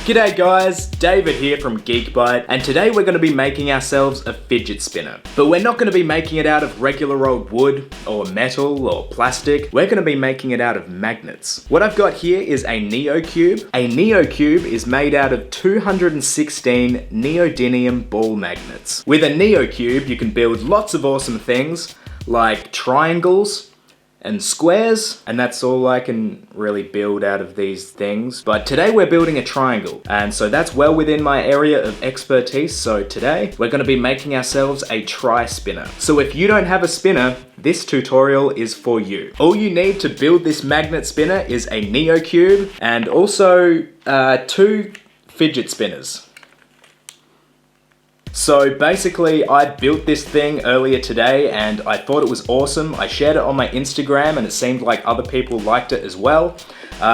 G'day guys, David here from Geekbyte, and today we're going to be making ourselves a fidget spinner. But we're not going to be making it out of regular old wood, or metal, or plastic. We're going to be making it out of magnets. What I've got here is a Neocube. A Neocube is made out of 216 neodymium ball magnets. With a Neocube, you can build lots of awesome things, like triangles, and squares, and that's all I can really build out of these things. But today we're building a triangle, and so that's well within my area of expertise. So today we're going to be making ourselves a tri-spinner. So if you don't have a spinner, this tutorial is for you. All you need to build this magnet spinner is a Neocube and also 2 fidget spinners. So basically, I built this thing earlier today and I thought it was awesome. I shared it on my Instagram and it seemed like other people liked it as well.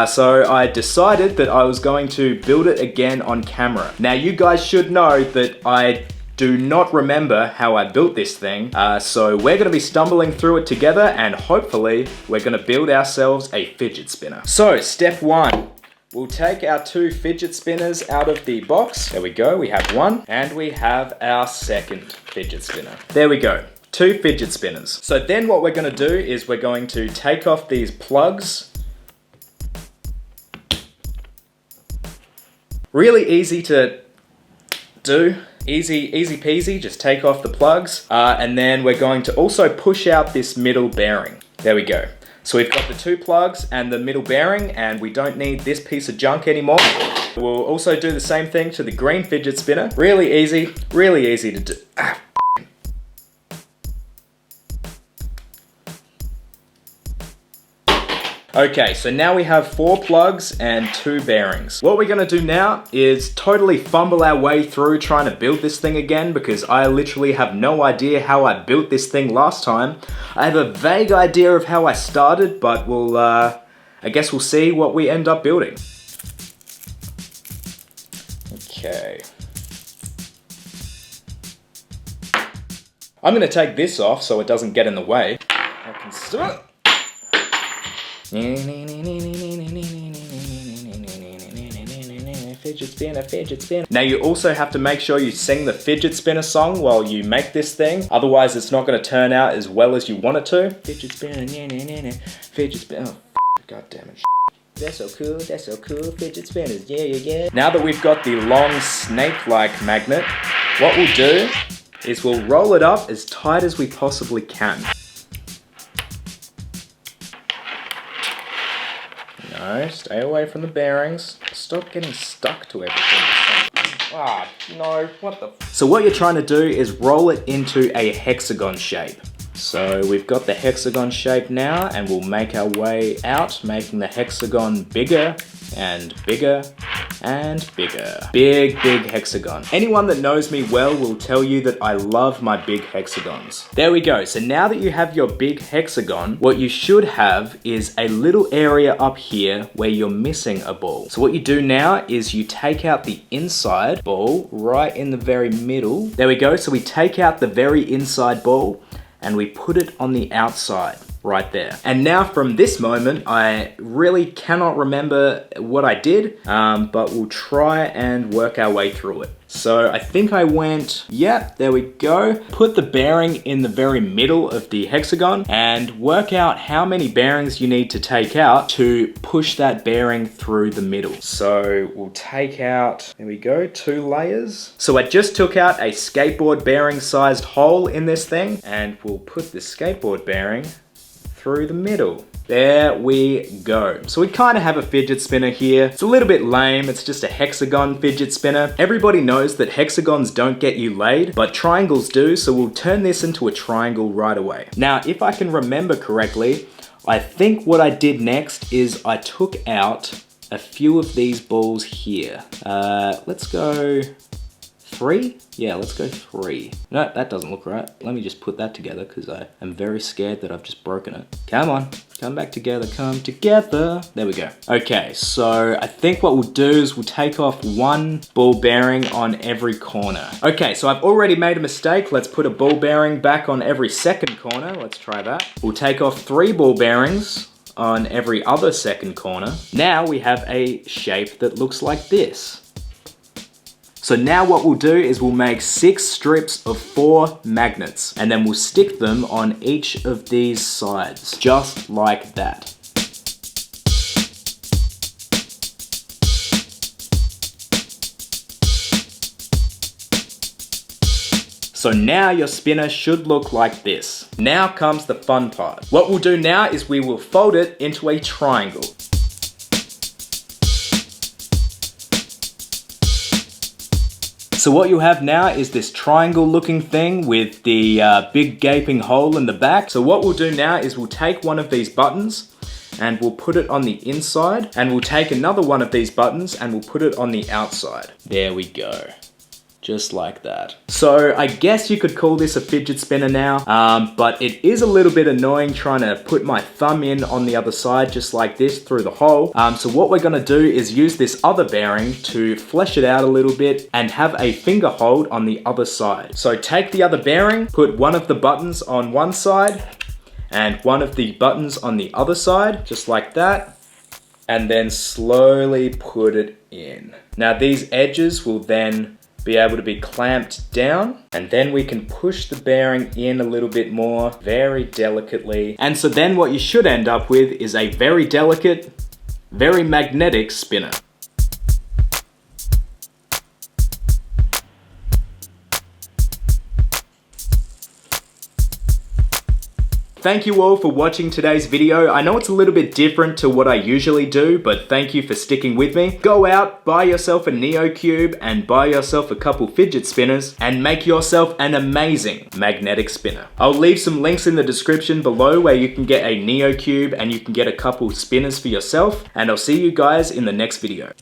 So I decided that I was going to build it again on camera. Now you guys should know that I do not remember how I built this thing. So we're gonna be stumbling through it together and hopefully we're gonna build ourselves a fidget spinner. So step 1. We'll take our 2 fidget spinners out of the box. There we go, we have one. And we have our second fidget spinner. There we go, 2 fidget spinners. So then what we're gonna do is we're going to take off these plugs. Really easy to do. Easy peasy, just take off the plugs. And then we're going to also push out this middle bearing. There we go. So we've got the 2 plugs and the middle bearing, and we don't need this piece of junk anymore. We'll also do the same thing to the green fidget spinner. Really easy to do. Okay, so now we have 4 plugs and 2 bearings. What we're gonna do now is totally fumble our way through trying to build this thing again because I literally have no idea how I built this thing last time. I have a vague idea of how I started, but we'll, I guess we'll see what we end up building. Okay. I'm gonna take this off so it doesn't get in the way. I can start. Fidget spinner, fidget spinner. Now you also have to make sure you sing the fidget spinner song while you make this thing. Otherwise it's not going to turn out as well as you want it to. Fidget spinner, fidget spinner. Oh, god damn it. That's so cool, fidget spinners, yeah. Now that we've got the long snake-like magnet, what we'll do is we'll roll it up as tight as we possibly can. No, stay away from the bearings. Stop getting stuck to everything. Ah, no, what the f. So what you're trying to do is roll it into a hexagon shape. So we've got the hexagon shape now and we'll make our way out, making the hexagon bigger and bigger and bigger. Big hexagon. Anyone that knows me well will tell you that I love my big hexagons. There we go. So now that you have your big hexagon, what you should have is a little area up here where you're missing a ball. So what you do now is you take out the inside ball right in the very middle. There we go. So we take out the very inside ball and we put it on the outside. Right there. And now from this moment, I really cannot remember what I did, but we'll try and work our way through it. So I think I went, yeah, there we go. Put the bearing in the very middle of the hexagon and work out how many bearings you need to take out to push that bearing through the middle. So we'll take out, there we go, 2 layers. So I just took out a skateboard bearing sized hole in this thing and we'll put the skateboard bearing through the middle. There we go. So we kind of have a fidget spinner here. It's a little bit lame. It's just a hexagon fidget spinner. Everybody knows that hexagons don't get you laid, but triangles do, so we'll turn this into a triangle right away. Now, if I can remember correctly, I think what I did next is I took out a few of these balls here. Let's go 3? Yeah, let's go 3. No, that doesn't look right. Let me just put that together because I am very scared that I've just broken it. Come on, come back together, come together. There we go. Okay, so I think what we'll do is we'll take off 1 ball bearing on every corner. Okay, so I've already made a mistake. Let's put a ball bearing back on every second corner. Let's try that. We'll take off 3 ball bearings on every other second corner. Now we have a shape that looks like this. So now what we'll do is we'll make 6 strips of 4 magnets, and then we'll stick them on each of these sides, just like that. So now your spinner should look like this. Now comes the fun part. What we'll do now is we will fold it into a triangle. So what you'll have now is this triangle looking thing with the big gaping hole in the back. So what we'll do now is we'll take one of these buttons and we'll put it on the inside, and we'll take another one of these buttons and we'll put it on the outside. There we go. Just like that. So I guess you could call this a fidget spinner now, but it is a little bit annoying trying to put my thumb in on the other side just like this through the hole. So what we're gonna do is use this other bearing to flesh it out a little bit and have a finger hold on the other side. So take the other bearing, put one of the buttons on one side and one of the buttons on the other side, just like that, and then slowly put it in. Now these edges will then be able to be clamped down, and then we can push the bearing in a little bit more, very delicately. And so then what you should end up with is a very delicate, very magnetic spinner. Thank you all for watching today's video. I know it's a little bit different to what I usually do, but thank you for sticking with me. Go out, buy yourself a Neocube and buy yourself a couple fidget spinners and make yourself an amazing magnetic spinner. I'll leave some links in the description below where you can get a Neocube and you can get a couple spinners for yourself, and I'll see you guys in the next video.